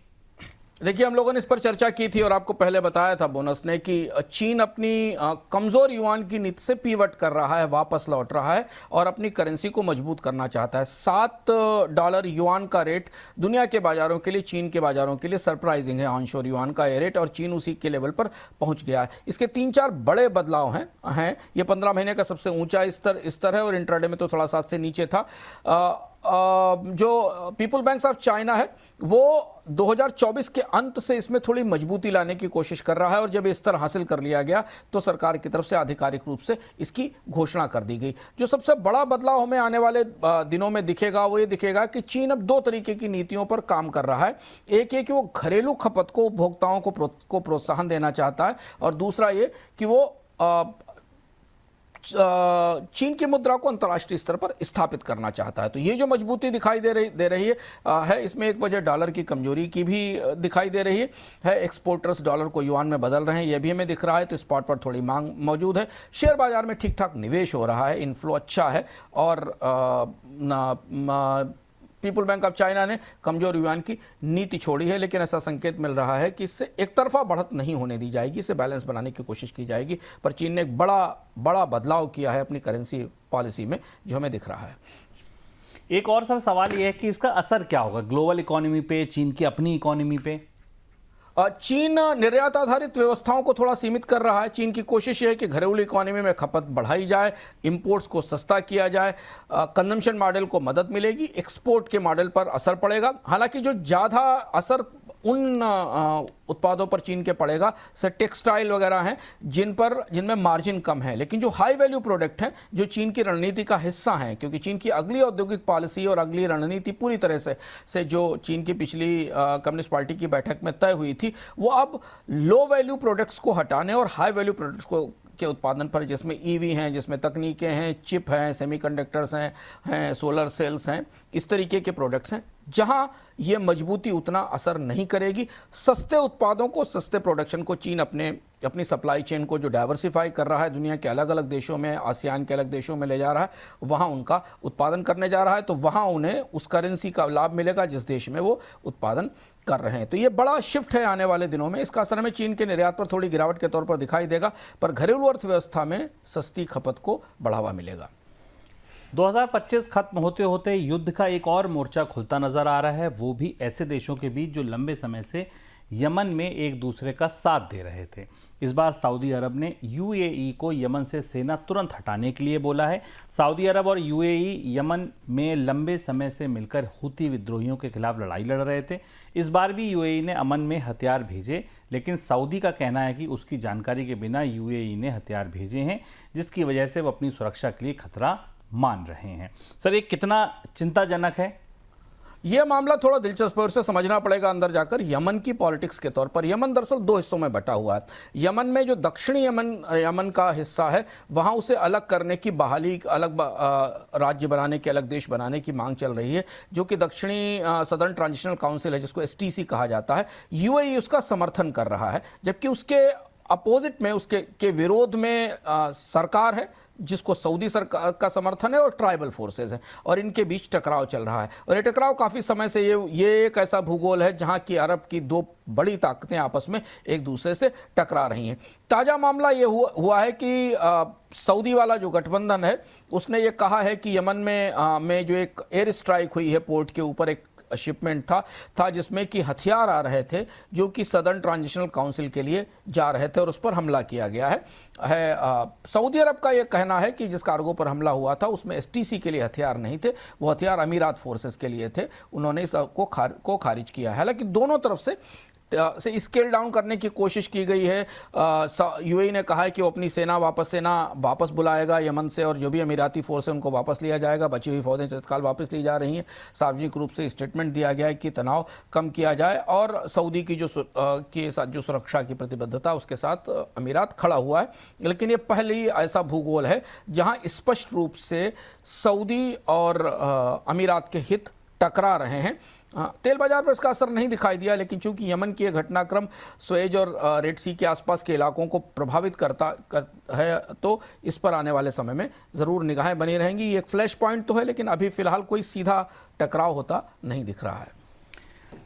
देखिए, हम लोगों ने इस पर चर्चा की थी और आपको पहले बताया था बोनस ने कि चीन अपनी कमजोर युआन की नीति से पीवट कर रहा है, वापस लौट रहा है और अपनी करेंसी को मजबूत करना चाहता है। $7 युआन का रेट दुनिया के बाजारों के लिए, चीन के बाजारों के लिए सरप्राइजिंग है। ऑनशोर युआन का ये रेट, और चीन उसी के लेवल पर पहुंच गया है। इसके 3-4 बड़े बदलाव हैं। ये 15 महीने का सबसे ऊंचा स्तर है और इंट्राडे में तो थोड़ा 7 से नीचे था। जो पीपल बैंक ऑफ चाइना है वो 2024 के अंत से इसमें थोड़ी मजबूती लाने की कोशिश कर रहा है और जब ये स्तर हासिल कर लिया गया तो सरकार की तरफ से आधिकारिक रूप से इसकी घोषणा कर दी गई। जो सबसे बड़ा बदलाव हमें आने वाले दिनों में दिखेगा वो ये दिखेगा कि चीन अब 2 तरीके की नीतियों पर काम कर रहा है। एक ये कि वो घरेलू खपत को, उपभोक्ताओं को प्रोत्साहन देना चाहता है, और दूसरा ये कि वो चीन की मुद्रा को अंतर्राष्ट्रीय स्तर पर स्थापित करना चाहता है। तो ये जो मजबूती दिखाई दे रही है इसमें एक वजह डॉलर की कमजोरी की भी दिखाई दे रही है। एक्सपोर्टर्स डॉलर को युआन में बदल रहे हैं, यह भी हमें दिख रहा है। तो स्पॉट पर थोड़ी मांग मौजूद है। शेयर बाजार में ठीक ठाक निवेश हो रहा है, इनफ्लो अच्छा है, और पीपल बैंक ऑफ चाइना ने कमजोर युआन की नीति छोड़ी है, लेकिन ऐसा संकेत मिल रहा है कि इससे एक तरफा बढ़त नहीं होने दी जाएगी, इसे बैलेंस बनाने की कोशिश की जाएगी। पर चीन ने एक बड़ा बदलाव किया है अपनी करेंसी पॉलिसी में, जो हमें दिख रहा है। एक और सर सवाल यह है कि इसका असर क्या होगा ग्लोबल इकोनॉमी पे, चीन की अपनी इकोनॉमी पे? चीन निर्यात आधारित व्यवस्थाओं को थोड़ा सीमित कर रहा है। चीन की कोशिश यह है कि घरेलू इकोनॉमी में खपत बढ़ाई जाए, इंपोर्ट्स को सस्ता किया जाए, कंजम्पशन मॉडल को मदद मिलेगी, एक्सपोर्ट के मॉडल पर असर पड़ेगा। हालांकि जो ज़्यादा असर उन उत्पादों पर चीन के पड़ेगा से टेक्सटाइल वगैरह हैं जिनमें मार्जिन कम है, लेकिन जो हाई वैल्यू प्रोडक्ट हैं जो चीन की रणनीति का हिस्सा हैं, क्योंकि चीन की अगली औद्योगिक पॉलिसी और अगली रणनीति पूरी तरह से जो चीन की पिछली कम्युनिस्ट पार्टी की बैठक में तय हुई थी, वो अब लो वैल्यू प्रोडक्ट्स को हटाने और हाई वैल्यू प्रोडक्ट्स के उत्पादन पर, जिसमें ईवी हैं, जिसमें तकनीकें हैं, चिप हैं, सेमीकंडक्टर्स हैं, सोलर सेल्स हैं, इस तरीके के प्रोडक्ट्स हैं जहां ये मजबूती उतना असर नहीं करेगी। सस्ते उत्पादों को, सस्ते प्रोडक्शन को चीन अपनी सप्लाई चेन को जो डाइवर्सिफाई कर रहा है, दुनिया के अलग अलग देशों में, आसियान के अलग देशों में ले जा रहा है, वहां उनका उत्पादन करने जा रहा है, तो वहां उन्हें उस करेंसी का लाभ मिलेगा जिस देश में वो उत्पादन कर रहे हैं। तो ये बड़ा शिफ्ट है आने वाले दिनों में। इसका असर में चीन के निर्यात पर थोड़ी गिरावट के तौर पर दिखाई देगा, पर घरेलू अर्थव्यवस्था में सस्ती खपत को बढ़ावा मिलेगा। 2025 खत्म होते होते युद्ध का एक और मोर्चा खुलता नजर आ रहा है, वो भी ऐसे देशों के बीच जो लंबे समय से यमन में एक दूसरे का साथ दे रहे थे। इस बार सऊदी अरब ने यूएई को यमन से सेना तुरंत हटाने के लिए बोला है। सऊदी अरब और यूएई यमन में लंबे समय से मिलकर हुती विद्रोहियों के खिलाफ लड़ाई लड़ रहे थे। इस बार भी यूएई ने अमन में हथियार भेजे, लेकिन सऊदी का कहना है कि उसकी जानकारी के बिना यूएई ने हथियार भेजे हैं, जिसकी वजह से वो अपनी सुरक्षा के लिए खतरा मान रहे हैं। सर, ये कितना चिंताजनक है? यह मामला थोड़ा दिलचस्प है, उसे समझना पड़ेगा अंदर जाकर। यमन की पॉलिटिक्स के तौर पर यमन दरअसल दो हिस्सों में बटा हुआ है। यमन में जो दक्षिणी यमन का हिस्सा है, वहां उसे अलग करने की बहाली, अलग राज्य बनाने की, अलग देश बनाने की मांग चल रही है, जो कि दक्षिणी सदर्न ट्रांजिशनल काउंसिल है, जिसको एसटीसी कहा जाता है। यूएई उसका समर्थन कर रहा है, जबकि उसके अपोजिट में, उसके विरोध में सरकार है जिसको सऊदी सरकार का समर्थन है, और ट्राइबल फोर्सेस हैं, और इनके बीच टकराव चल रहा है। और ये टकराव काफ़ी समय से ये एक ऐसा भूगोल है जहां की अरब की दो बड़ी ताकतें आपस में एक दूसरे से टकरा रही हैं। ताज़ा मामला ये हुआ है कि सऊदी वाला जो गठबंधन है, उसने ये कहा है कि यमन में जो एक एयर स्ट्राइक हुई है पोर्ट के ऊपर, एक शिपमेंट था जिसमें कि हथियार आ रहे थे जो कि सदर्न ट्रांजिशनल काउंसिल के लिए जा रहे थे, और उस पर हमला किया गया है। सऊदी अरब का यह कहना है कि जिस कार्गो पर हमला हुआ था उसमें एसटीसी के लिए हथियार नहीं थे, वो हथियार अमीरात फोर्सेस के लिए थे। उन्होंने इसको खारिज किया है। हालांकि दोनों तरफ से स्केल डाउन करने की कोशिश की गई है। यूएई ने कहा है कि वो अपनी सेना वापस बुलाएगा यमन से, और जो भी अमीराती फोर्स है उनको वापस लिया जाएगा। बची हुई फौजें तत्काल वापस ली जा रही हैं। सार्वजनिक रूप से स्टेटमेंट दिया गया है कि तनाव कम किया जाए, और सऊदी की के साथ जो सुरक्षा की प्रतिबद्धता, उसके साथ अमीरात खड़ा हुआ है। लेकिन ये पहले ही ऐसा भूगोल है जहां स्पष्ट रूप से सऊदी और अमीरात के हित टकरा रहे हैं। तेल बाजार पर इसका असर नहीं दिखाई दिया, लेकिन चूंकि यमन की यह घटनाक्रम स्वेज और रेड सी के आसपास के इलाकों को प्रभावित करता है, तो इस पर आने वाले समय में ज़रूर निगाहें बनी रहेंगी। ये एक फ्लैश पॉइंट तो है, लेकिन अभी फिलहाल कोई सीधा टकराव होता नहीं दिख रहा है।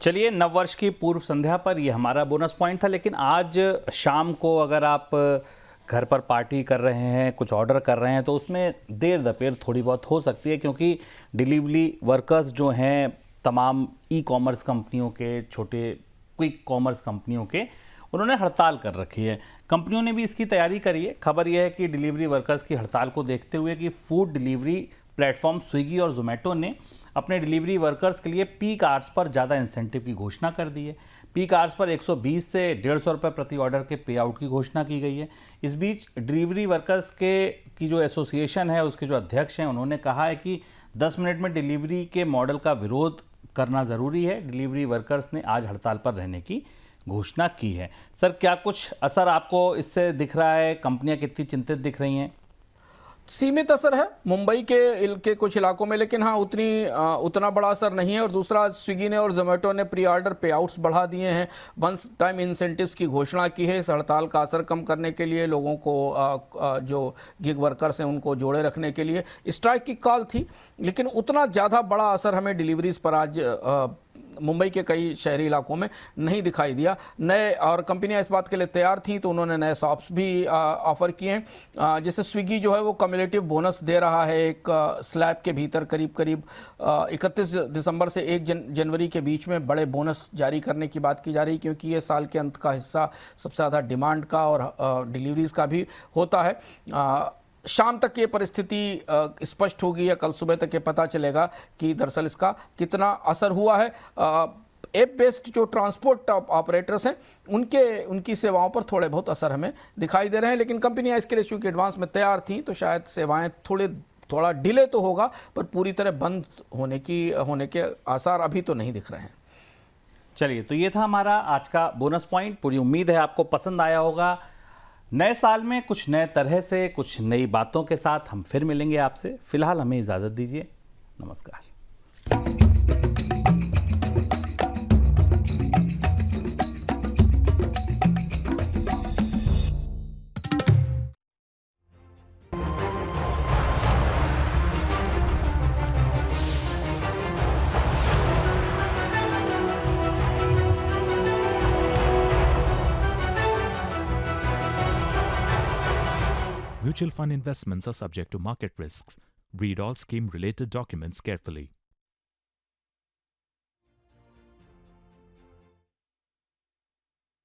चलिए, नववर्ष की पूर्व संध्या पर यह हमारा बोनस पॉइंट था, लेकिन आज शाम को अगर आप घर पर पार्टी कर रहे हैं, कुछ ऑर्डर कर रहे हैं, तो उसमें देर दपेर थोड़ी बहुत हो सकती है, क्योंकि डिलीवरी वर्कर्स जो हैं तमाम ई कॉमर्स कंपनियों के, छोटे क्विक कॉमर्स कंपनियों के, उन्होंने हड़ताल कर रखी है। कंपनियों ने भी इसकी तैयारी करी है। खबर यह है कि डिलीवरी वर्कर्स की हड़ताल को देखते हुए कि फूड डिलीवरी प्लेटफॉर्म स्विगी और जोमेटो ने अपने डिलीवरी वर्कर्स के लिए पीक आवर्स पर ज़्यादा इंसेंटिव की घोषणा कर दी है। पीक आवर्स पर 120 से 150 रुपये प्रति ऑर्डर के पे आउट की घोषणा की गई है। इस बीच डिलीवरी वर्कर्स की जो एसोसिएशन है, उसके जो अध्यक्ष हैं, उन्होंने कहा है कि 10 मिनट में डिलीवरी के मॉडल का विरोध करना ज़रूरी है। डिलीवरी वर्कर्स ने आज हड़ताल पर रहने की घोषणा की है। सर, क्या कुछ असर आपको इससे दिख रहा है? कंपनियां कितनी चिंतित दिख रही हैं? सीमित असर है मुंबई के कुछ इलाकों में, लेकिन हाँ उतना बड़ा असर नहीं है। और दूसरा, स्विगी ने और जोमेटो ने प्री ऑर्डर पे आउट्स बढ़ा दिए हैं, वंस टाइम इंसेंटिव्स की घोषणा की है। इस हड़ताल का असर कम करने के लिए, लोगों को जो गिग वर्कर्स हैं उनको जोड़े रखने के लिए स्ट्राइक की कॉल थी, लेकिन उतना ज़्यादा बड़ा असर हमें डिलीवरीज पर आज मुंबई के कई शहरी इलाकों में नहीं दिखाई दिया। नए और कंपनियां इस बात के लिए तैयार थी तो उन्होंने नए शॉप्स भी ऑफर किए हैं। जैसे स्विगी जो है वो कम्युलेटिव बोनस दे रहा है एक स्लैब के भीतर करीब 31 दिसंबर से 1 जनवरी के बीच में बड़े बोनस जारी करने की बात की जा रही, क्योंकि ये साल के अंत का हिस्सा सबसे ज़्यादा डिमांड का और डिलीवरीज का भी होता है। शाम तक ये परिस्थिति स्पष्ट होगी या कल सुबह तक ये पता चलेगा कि दरअसल इसका कितना असर हुआ है। ऐप बेस्ड जो ट्रांसपोर्ट ऑपरेटर्स हैं उनकी सेवाओं पर थोड़े बहुत असर हमें दिखाई दे रहे हैं, लेकिन कंपनियां इसके लिए चूंकि एडवांस में तैयार थी तो शायद सेवाएं थोड़ा डिले तो होगा, पर पूरी तरह बंद होने के आसार अभी तो नहीं दिख रहे हैं। चलिए, तो ये था हमारा आज का बोनस पॉइंट। पूरी उम्मीद है आपको पसंद आया होगा। नए साल में कुछ नए तरह से कुछ नई बातों के साथ हम फिर मिलेंगे आपसे। फिलहाल हमें इजाजत दीजिए। नमस्कार। Mutual fund investments are subject to market risks. Read all scheme related documents carefully.